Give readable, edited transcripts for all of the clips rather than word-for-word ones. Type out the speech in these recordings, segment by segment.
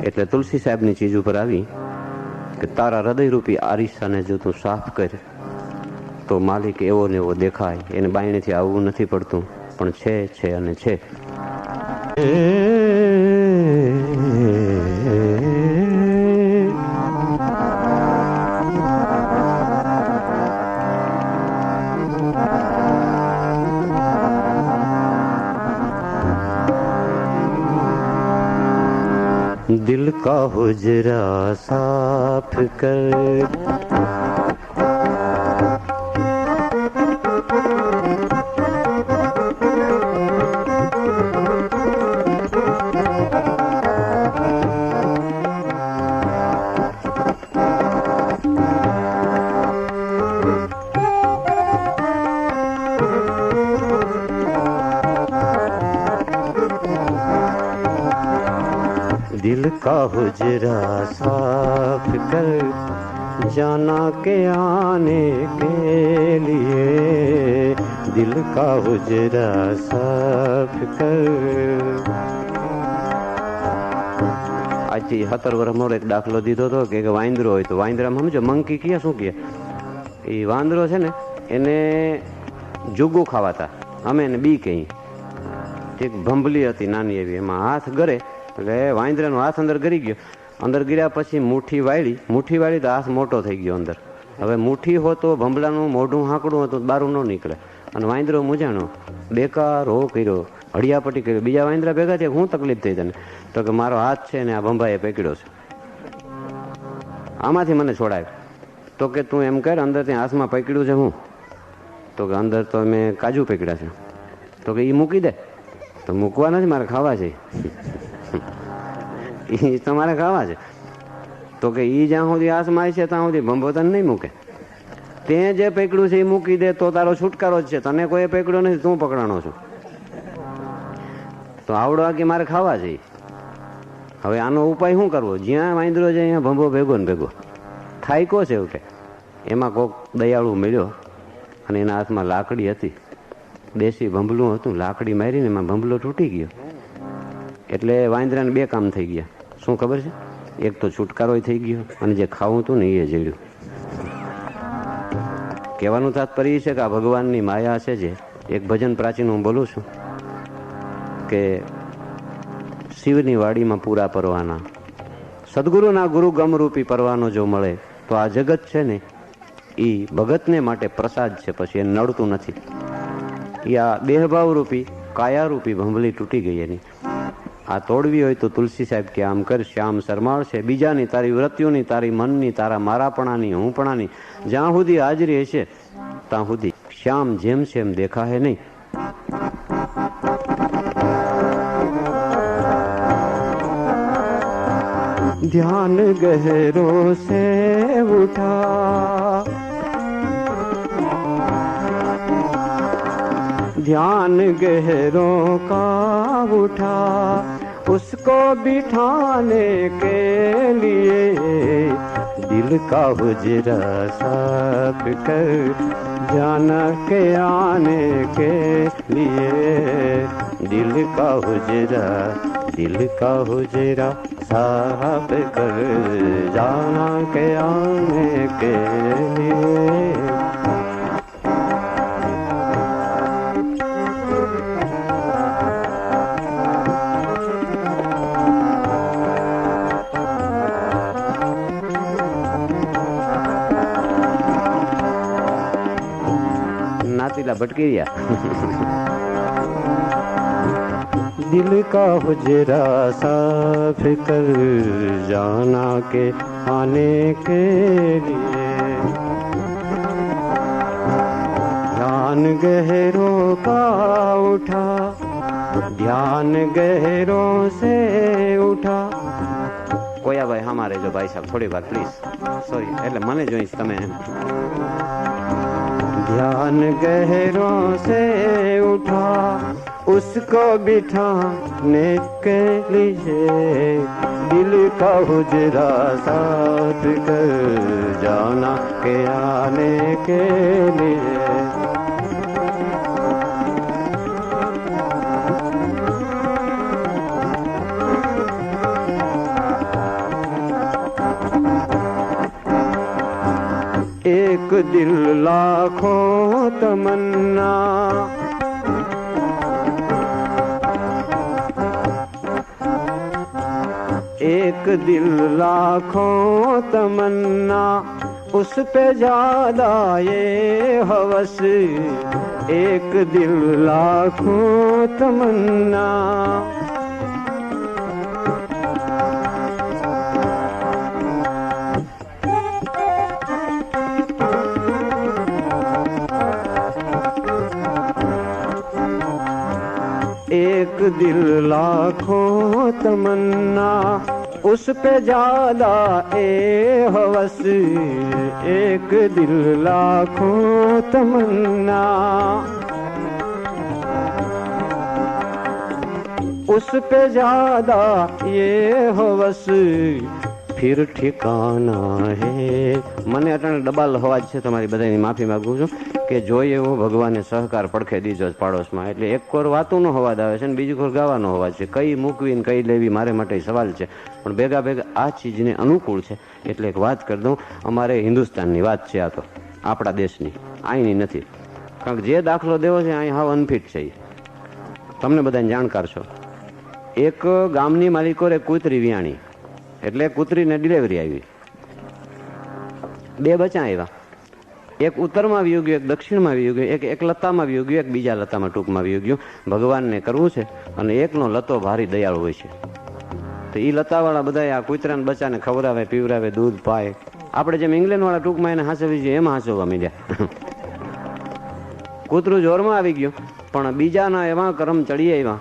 એટલે તુલસી સાહેબની ચીજ ઉપર આવી કે તારા હૃદયરૂપી આરીસાને જો તું સાફ કર તો માલિક એવો ને એવો દેખાય. એને બાયણીથી આવવું નથી પડતું, પણ છે અને છે. दिल का हुजरा साफ कर दिल का हुजरा साफ कर जाना के आने के लिए दिल का हुजरा साफ कर. આજથી 17 વર્ષ મોર એક દાખલો દીધો હતો કે વાંદરો હોય તો વાંદરામાં સમજો મંકી કીએ શું કીએ, એ વાંદરો છે ને એને જુગું ખાવાતા, અમે એને બી કહીએ. એક ભંભલી હતી નાની એવી, એમાં હાથ ગરે એટલે વાંદરાનો હાથ અંદર ગરી ગયો. અંદર ગીર્યા પછી મુઠ્ઠી વાળી તો હાથ મોટો થઈ ગયો અંદર. હવે મુઠ્ઠી હોતો ભંભલાનું મોઢું હાંકડું હતું, બારું ન નીકળે. અને વાંદરો મૂંઝાણો, બેકાર હો કર્યો, હળિયાપટ્ટી કર્યો. બીજા વાંદરા ભેગા થયા, શું તકલીફ થઈ તને? તો કે મારો હાથ છે ને આ ભંભાએ પકડ્યો છે, આમાંથી મને છોડાય. તો કે તું એમ કર, અંદરથી હાથમાં પકડ્યું છે હું? તો કે અંદર તો મેં કાજુ પકડ્યા છે. તો કે એ મૂકી દે. તો મૂકવા નથી, મારે ખાવા છે. એ તમારે ખાવા છે. તો કે એ જ્યાં સુધી હાથમાં છે ત્યાં સુધી ભંભો તને નહીં મૂકે. તે જે પકડ્યું છે એ મૂકી દે તો તારો છુટકારો જ છે. તને કોઈ પકડ્યો નથી, તું પકડાણો છું. તો આવડો કે મારે ખાવા છે. હવે આનો ઉપાય શું કરવો? જ્યાં વાંદરો છે અહીંયા ભંભો ભેગો ને ભેગો થાય કો છે એવું કે. એમાં કોક દયાળુ મળ્યો અને એના હાથમાં લાકડી હતી, દેશી ભંભલું હતું. લાકડી મારીને એમાં ભંભલો તૂટી ગયો. એટલે વાંદરાને બે કામ થઈ ગયા. શું ખબર છે? એક તો છુટકારો થઈ ગયો અને જે ખાવું હતું ને એ જડ્યું. કહેવાનું તાત્પર્ય છે કે આ ભગવાનની માયા છે. જે એક ભજન પ્રાચીન હું બોલું છું કે શિવની વાડીમાં પૂરા પરવાના, સદગુરુના ગુરુ ગમરૂપી પરવાનો જો મળે તો આ જગત છે ને એ ભગતને માટે પ્રસાદ છે, પછી એ નડતું નથી. એ આ દેહભાવ રૂપી કાયારૂપી ભંભલી તૂટી ગઈ એની. આ તોડવી હોય તો તુલસી સાહેબ કે આમ કર, શ્યામ શરમાળ છે. બીજાની, તારી વૃત્તિઓની, તારી મનની, તારા મારાપણાની, હુંપણાની જ્યાં સુધી હાજરી હશે ત્યાં સુધી શ્યામ જેમ છે એમ દેખાશે નહીં. ધ્યાન ગહેરો સે ઉઠા, ध्यान गहरों का उठा, उसको बिठाने के लिए दिल का हुजरा साफ कर जाना के आने के लिए दिल का हुजरा साफ कर जाना के आने के लिए. भटकी गया. दिल का हुजरा साफ कर जाना के आने के लिए ध्यान गहरों का उठा, ध्यान गहरों से उठा. कोया भाई हमारे जो भाई साहब थोड़ी बात प्लीज सॉरी એટલે મને જોઈશ તમે. ध्यान गहरों से उठा, उसको बिठाने के लिए दिल का हुजरा साफ कर जाना के आने के लिए. दिल लाखों तमन्ना, एक दिल लाखों तमन्ना, उस पे ज्यादा ये हवस, एक दिल लाखों तमन्ना। एक दिल लाखों तमन्ना, उस पे ज्यादा ए हवस, एक दिल लाखों तमन्ना, उस पे ज्यादा ये हवस, फिर ठिकाना है। મને અટાણે ડબાલ અવાજ છે, તમારી બધાની માફી માંગુ છું કે જોઈએ એવો ભગવાને સહકાર પડખે દીધો પાડોશમાં, એટલે એક કોર વાતોનો અવાજ આવે છે ને બીજી કોર ગાવાનો અવાજ છે. કઈ મૂકવી ને કઈ લેવી મારે માટે સવાલ છે, પણ ભેગા ભેગા આ ચીજને અનુકૂળ છે એટલે એક વાત કરી દઉં. અમારે હિન્દુસ્તાનની વાત છે, આ તો આપણા દેશની, અહીંની નથી. કારણ કે જે દાખલો દેવો છે અહીં હાવ અનફિટ છે. તમને બધાને જાણકાર છો. એક ગામની માલિકોએ કૂતરી વિયાણી, એટલે કૂતરીને ડિલિવરી આવી. બે બચ્ચા આવ્યા, એક ઉત્તરમાં વ્યુ ગયું, એક દક્ષિણમાં વ્યુ ગયું, એક લતામાં વ્યુ ગયું, એક બીજા લતામાં ટૂંકમાં વ્યુ ગયું. ભગવાનને કરવું છે અને એકનો લતો ભારી દયાળુ હોય છે, તો એ લતાવાળા બધા આ કૂતરાના બચ્ચાને ખવડાવે, પીવરાવે, દૂધ પાય. આપણે જેમ ઇંગ્લેન્ડ વાળા ટૂંકમાં એને હાંસવી જોઈએ એમાં હાંસવવા માંડ્યા. કૂતરું જોરમાં આવી ગયું, પણ બીજાના એવા કરમ ચડી આવ્યા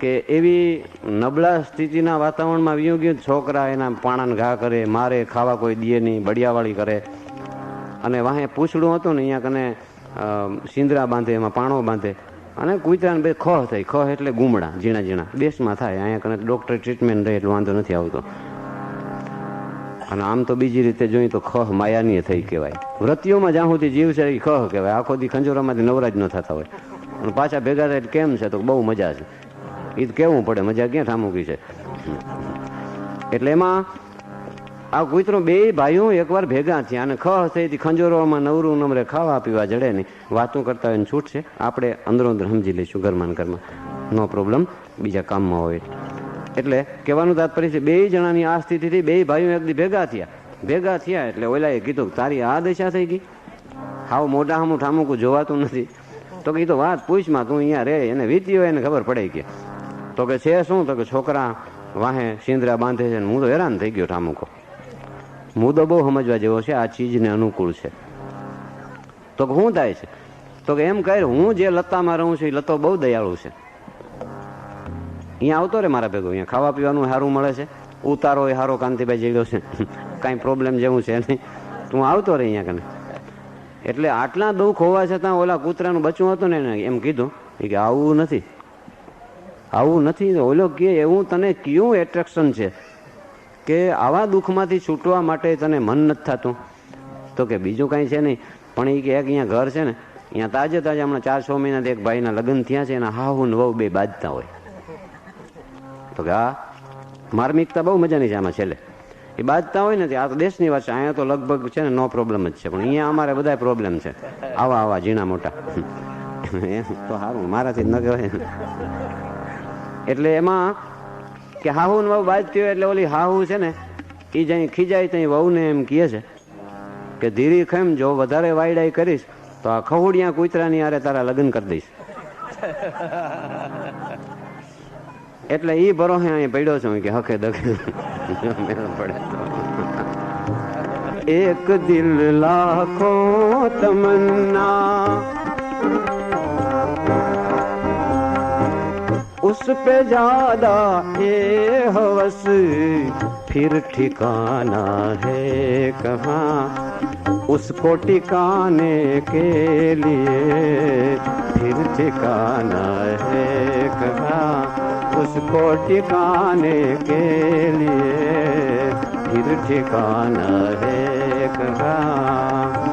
કે એવી નબળા સ્થિતિના વાતાવરણમાં વ્યુ ગયું. છોકરા એના પાણાને ઘા કરે, મારે, ખાવા કોઈ દે નહીં, બળિયાવાળી કરે. અને વાહે પૂછડું હતું ને અહીંયા કને સિંદરા બાંધે, એમાં પાણો બાંધે. અને કૂતરાને બે ખોહ થઈ. ખોહ એટલે ગુમડા, ઝીણા ઝીણા દેશમાં થાય. અહીંયા કને ડોક્ટર ટ્રીટમેન્ટ રહે એટલે વાંધો નથી આવતો. અને આમ તો બીજી રીતે જોઈએ તો ખોહ માયાની થઈ કહેવાય. વ્રતિઓમાં જ્યાં સુધી જીવ છે એ ખોહ કહેવાય. આખો દી ખંજોરામાંથી નવરાજ ન થતા હોય અને પાછા ભેગા થાય કેમ છે તો બહુ મજા છે. એ તો કેવું પડે, મજા ક્યાં ઠામુકી છે. એટલે એમાં આ કૂતરો બે ભાઈઓ એકવાર ભેગા થયા અને ખહ થઈ ખંજોરોમાં નવરું નમરે ખાવા પીવા જડે નહીં. વાતો કરતા હોય છૂટ છે, આપણે અંદરો અંદર સમજી લઈશું ઘરમાં ઘરમાં, નો પ્રોબ્લેમ, બીજા કામમાં હોય. એટલે કહેવાનું તાત્પર્ય છે બે જણાની આ સ્થિતિથી બે ભાઈઓ એક દી ભેગા થયા એટલે ઓલાએ કીધું તારી આ દશા થઈ ગઈ, હાવ મોઢા સામું ઠામુકું જોવાતું નથી. તો કે તો વાત પૂછમાં, તું અહીંયા રે, એને વીતી હોય એને ખબર પડે કે. તો કે છે શું? તો કે છોકરા વાહે સિંદરા બાંધે છે, હું તો હેરાન થઈ ગયો ઠામુકો. મુદ્દો બહુ સમજવા જેવો છે, આ ચીજને અનુકૂળ છે. તો કે શું થાય છે? તો કે એમ કહે હું જે લતામાં રહું છું એ લતો બહુ દયાળુ છે. અહીંયા આવતો રે મારા ભેગો, અહીંયા ખાવા પીવાનું સારું મળે છે, ઉતારો એ સારો કાંતિભાઈ જેવ્યો છે, કાંઈ પ્રોબ્લેમ જેવું છે નહીં, તું આવતો રે અહીંયા કને. એટલે આટલા દુઃખ હોવા છતાં ઓલા કૂતરાનું બચ્ચું હતું ને એને એમ કીધું કે આવું નથી, આવું નથી. ઓલો કે એવું તને કયું એટ્રેક્શન છે કે આવા દુઃખમાંથી છૂટવા માટે તને મન નથી થતું? તો કે બીજું કાંઈ છે નહીં, પણ એ કે એક અહીંયા ઘર છે ને, અહીંયા તાજે હમણાં 4-6 મહિનાથી એક ભાઈના લગ્ન થયા છે, એના હાહુ ને વહુ બે બાજતા હોય. તો કે આ માર્મિકતા બહુ મજાની છે આમાં. છેલ્લે એ બાજતા હોય ને, આ તો દેશની વાત છે, અહીંયા તો લગભગ છે ને નો પ્રોબ્લેમ જ છે, પણ અહીંયા અમારે બધા પ્રોબ્લેમ છે, આવા ઝીણા મોટા. એમ તો સારું, મારાથી ન કહેવાય. એટલે એમાં કે હાહુ ને વહુ બાજતી હોય એટલે ઓલી હાહુ છે ને એ જ્યાં ખીજાય ત્યાં વહુને એમ કહે છે કે ધીરી ખેમ, જો વધારે વાયડાઈ કરીશ તો આ ખવડિયા કૂતરાની હારે તારા લગ્ન કરી દઈશ. એટલે ઈ ભરોસે અહીં પડ્યો છું કે હકે દકે પડે. એક દિલ લાખો તમન્ના, उस पे ज्यादा ये हवस, फिर ठिकाना है कहाँ उसको टिकाने के लिए, फिर ठिकाना है कहाँ उसको टिकाने के लिए, फिर ठिकाना है कहाँ.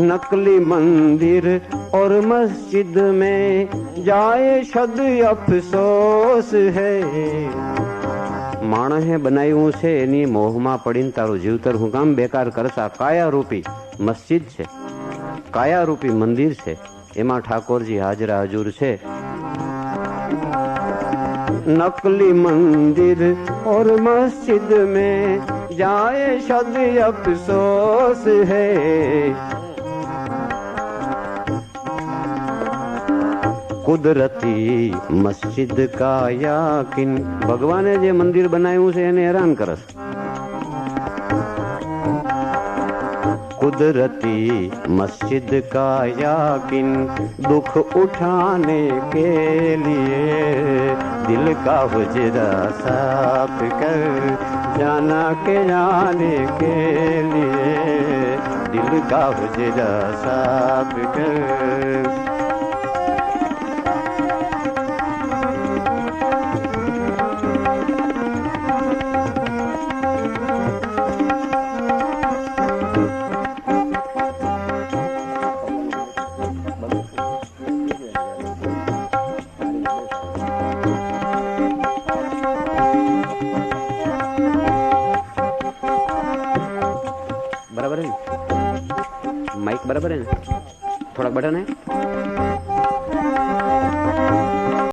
नकली मंदिर और मस्जिद में जाए शद अफसोस है। माणसे बनाव्યું છે એની મોહમાં પડીને તારું જીવતર હું કામ બેકાર કરતા? કાયારૂપી મસ્જિદ છે, કાયારૂપી મંદિર છે, એમાં ઠાકોરજી હાજરા હજુર છે। नकली मंदिर और मस्जिद में जाए शद अफसोस है। कुदरती मस्जिद का याकिन, भगवाने जे मंदिर बनाव्યું છે એને હેરાન કરસ। कुदरती मस्जिद का याकिन दुख उठाने के लिए दिल का हुजरा साफ कर जाना के जाने के लिए दिल का हुजरा साफ कर। बराबर है माइक, बराबर है ना? थोड़ा बटन है।